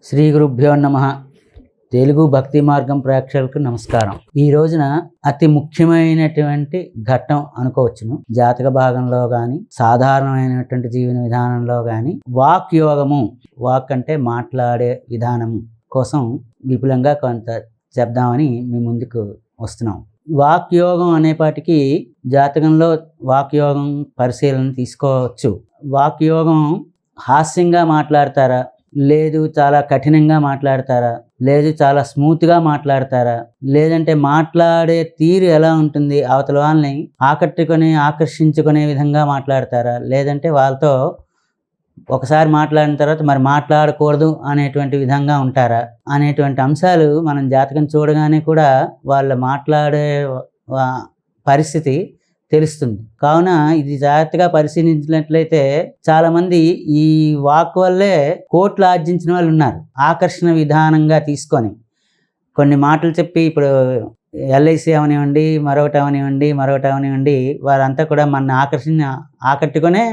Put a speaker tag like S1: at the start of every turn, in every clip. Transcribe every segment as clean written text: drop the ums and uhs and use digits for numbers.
S1: శ్రీ గురుభ్యో నమః. తెలుగు భక్తి మార్గం ప్రేక్షకులకు నమస్కారం. ఈ రోజున అతి ముఖ్యమైనటువంటి ఘట్టం అనుకోవచ్చును. జాతక భాగంలో కానీ సాధారణమైనటువంటి జీవన విధానంలో కానీ వాక్ యోగము, వాక్ అంటే మాట్లాడే విధానము కోసం విపులంగా కొంత చెప్దామని మీ ముందుకు వస్తున్నాం. వాక్ యోగం అనేపాటికి జాతకంలో వాక్ యోగం పరిశీలన తీసుకోవచ్చు. వాక్ యోగం హాస్యంగా మాట్లాడతారా, లేదు చాలా కఠినంగా మాట్లాడతారా, లేదు చాలా స్మూత్గా మాట్లాడతారా, లేదంటే మాట్లాడే తీరు ఎలా ఉంటుంది, అవతల వాళ్ళని ఆకర్షించుకునే విధంగా మాట్లాడతారా, లేదంటే వాళ్ళతో ఒకసారి మాట్లాడిన తర్వాత మరి మాట్లాడకూడదు అనేటువంటి విధంగా ఉంటారా అనేటువంటి అంశాలు మనం జాతకం చూడగానే కూడా వాళ్ళ మాట్లాడే పరిస్థితి తెలుస్తుంది. కావున ఇది జాగ్రత్తగా పరిశీలించినట్లయితే చాలామంది ఈ వాక్ వల్లే కోట్లు ఆర్జించిన వాళ్ళు ఉన్నారు. ఆకర్షణ విధానంగా తీసుకొని కొన్ని మాటలు చెప్పి, ఇప్పుడు ఎల్ఐసి అవనివ్వండి, మరొకటి అవనివ్వండి, వారంతా కూడా మన ఆకట్టుకునే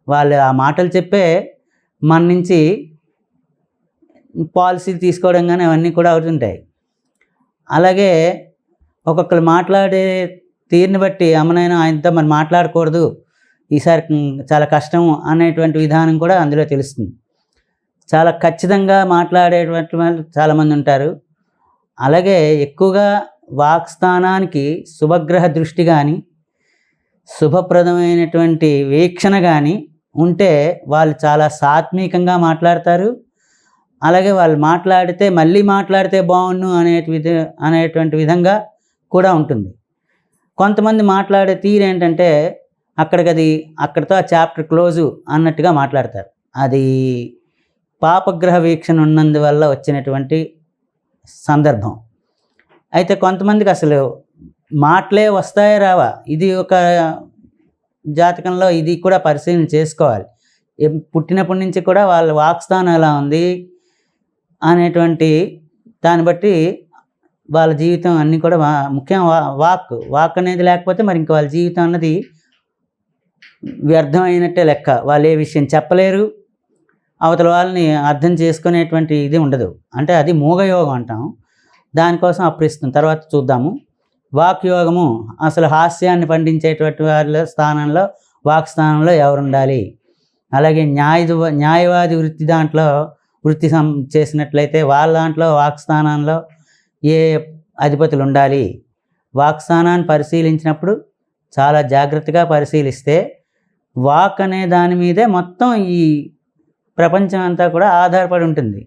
S1: వాళ్ళు ఆ మాటలు చెప్పే మన నుంచి పాలసీలు తీసుకోవడం కానీ అవన్నీ కూడా అవుతుంటాయి. అలాగే ఒక్కొక్కరు మాట్లాడే తీరుని బట్టి అమ్మనైనా ఆయనతో మరి మాట్లాడకూడదు, ఈసారి చాలా కష్టం అనేటువంటి విధానం కూడా అందులో తెలుస్తుంది. చాలా ఖచ్చితంగా మాట్లాడేటువంటి వాళ్ళు చాలామంది ఉంటారు. అలాగే ఎక్కువగా వాక్స్థానానికి శుభగ్రహ దృష్టి కానీ శుభప్రదమైనటువంటి వీక్షణ కానీ ఉంటే వాళ్ళు చాలా సాత్వికంగా మాట్లాడతారు. అలాగే వాళ్ళు మాట్లాడితే మళ్ళీ మాట్లాడితే బాగుండు అనేటువంటి విధంగా కూడా ఉంటుంది. కొంతమంది మాట్లాడే తీరు ఏంటంటే అక్కడితో ఆ చాప్టర్ క్లోజు అన్నట్టుగా మాట్లాడతారు. అది పాపగ్రహ వీక్షణ ఉన్నందువల్ల వచ్చినటువంటి సందర్భం. అయితే కొంతమందికి అసలు మాటలే వస్తాయా రావా, ఇది ఒక జాతకంలో ఇది కూడా పరిశీలన చేసుకోవాలి. పుట్టినప్పటి నుంచి కూడా వాళ్ళ వాక్స్థానం ఎలా ఉంది అనేటువంటి దాన్ని బట్టి వాళ్ళ జీవితం అన్నీ కూడా ముఖ్యం. వాక్ అనేది లేకపోతే మరి ఇంకా వాళ్ళ జీవితం అన్నది వ్యర్థమైనట్టే లెక్క. వాళ్ళు ఏ విషయం చెప్పలేరు, అవతల వాళ్ళని అర్థం చేసుకునేటువంటి ఇది ఉండదు. అంటే అది మూగయోగం అంటాం. దానికోసం అప్రిస్తుంది, తర్వాత చూద్దాము. వాక్ యోగము అసలు హాస్యాన్ని పండించేటువంటి వాళ్ళ స్థానంలో వాక్ స్థానంలో ఎవరు ఉండాలి, అలాగే న్యాయవాది వృత్తి చేసినట్లయితే వాళ్ళ దాంట్లో వాక్ స్థానంలో ఏ అధిపతులు ఉండాలి. వాక్ స్థానాన్ని పరిశీలించినప్పుడు చాలా జాగ్రత్తగా పరిశీలిస్తే వాక్ అనే దాని మీదే మొత్తం ఈ ప్రపంచం అంతా కూడా ఆధారపడి ఉంటుంది.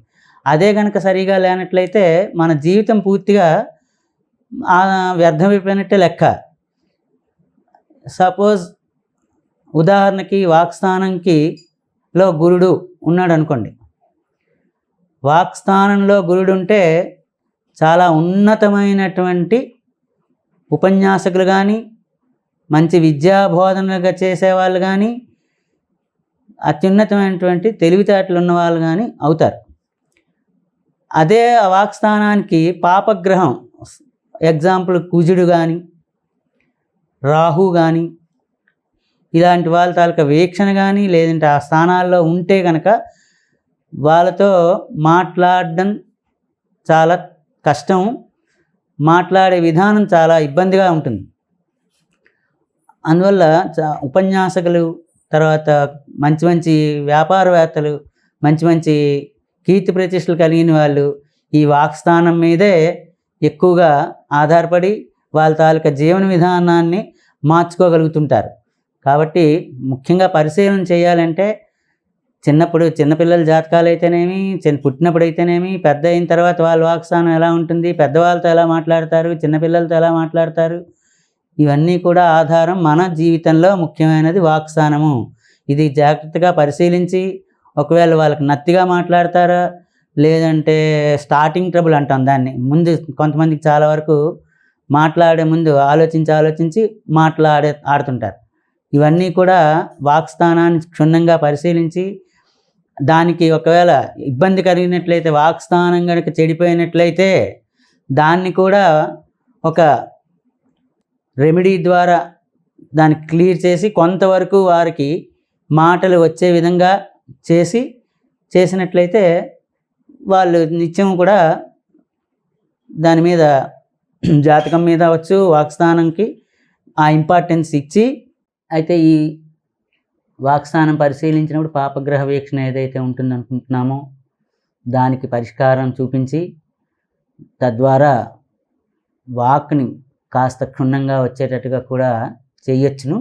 S1: అదే కనుక సరిగా లేనట్లయితే మన జీవితం పూర్తిగా వ్యర్థమైపోయినట్టే లెక్క. సపోజ్ ఉదాహరణకి వాక్ స్థానంకి లో గురుడు ఉన్నాడు అనుకోండి. వాక్ స్థానంలో గురుడు ఉంటే చాలా ఉన్నతమైనటువంటి ఉపన్యాసకులు కానీ, మంచి విద్యా బోధనలుగా చేసేవాళ్ళు కానీ, అత్యున్నతమైనటువంటి తెలివితేటలు ఉన్నవాళ్ళు కానీ అవుతారు. అదే వాక్ స్థానానికి పాపగ్రహం, ఎగ్జాంపుల్ కుజుడు కానీ రాహు కానీ ఇలాంటి వాళ్ళ తాలూకా వీక్షణ కానీ లేదంటే ఆ స్థానాల్లో ఉంటే కనుక వాళ్ళతో మాట్లాడడం చాలా కష్టం, మాట్లాడే విధానం చాలా ఇబ్బందిగా ఉంటుంది. అందువల్ల ఉపన్యాసకులు, తర్వాత మంచి వ్యాపారవేత్తలు, మంచి కీర్తి ప్రతిష్టలు కలిగిన వాళ్ళు ఈ వాక్స్థానం మీదే ఎక్కువగా ఆధారపడి వాళ్ళ తాలూకా జీవన విధానాన్ని మార్చుకోగలుగుతుంటారు. కాబట్టి ముఖ్యంగా పరిశీలన చేయాలంటే చిన్నపిల్లల జాతకాలు అయితేనేమి, పుట్టినప్పుడు అయితేనేమి, పెద్ద అయిన తర్వాత వాళ్ళ వాక్స్థానం ఎలా ఉంటుంది, పెద్దవాళ్ళతో ఎలా మాట్లాడతారు, చిన్నపిల్లలతో ఎలా మాట్లాడతారు, ఇవన్నీ కూడా ఆధారం. మన జీవితంలో ముఖ్యమైనది వాక్స్థానము. ఇది జాగ్రత్తగా పరిశీలించి ఒకవేళ వాళ్ళకి నత్తిగా మాట్లాడతారా, లేదంటే స్టార్టింగ్ ట్రబుల్ అంటాం దాన్ని, ముందు కొంతమందికి చాలా వరకు మాట్లాడే ముందు ఆలోచించి ఆడుతుంటారు. ఇవన్నీ కూడా వాక్స్థానాన్ని క్షుణ్ణంగా పరిశీలించి దానికి ఒకవేళ ఇబ్బంది కలిగినట్లయితే, వాక్స్థానం కనుక చెడిపోయినట్లయితే దాన్ని కూడా ఒక రెమెడీ ద్వారా దాన్ని క్లియర్ చేసి కొంతవరకు వారికి మాటలు వచ్చే విధంగా చేసినట్లయితే వాళ్ళు నిత్యం కూడా దాని మీద జాతకం మీద అవచ్చు, వాక్స్థానంకి ఆ ఇంపార్టెన్స్ ఇచ్చి, అయితే ఈ వాక్స్థానం పరిశీలించినప్పుడు పాపగ్రహ వీక్షణ ఏదైతే ఉంటుందనుకుంటున్నామో దానికి పరిష్కారం చూపించి, తద్వారా వాక్ని కాస్త క్షుణ్ణంగా వచ్చేటట్టుగా కూడా చెయ్యొచ్చును.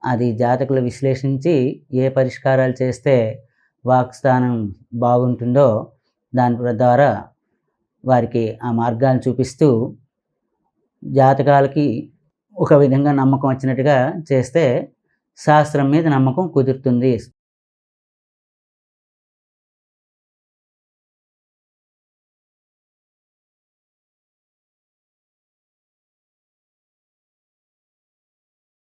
S1: అది జాతకులు విశ్లేషించి ఏ పరిష్కారాలు చేస్తే వాక్స్థానం బాగుంటుందో దాని ద్వారా వారికి ఆ మార్గాలను చూపిస్తూ జాతకాలకి ఒక విధంగా నమ్మకం వచ్చినట్టుగా చేస్తే శాస్త్రం మీద నమ్మకం కుదురుతుంది.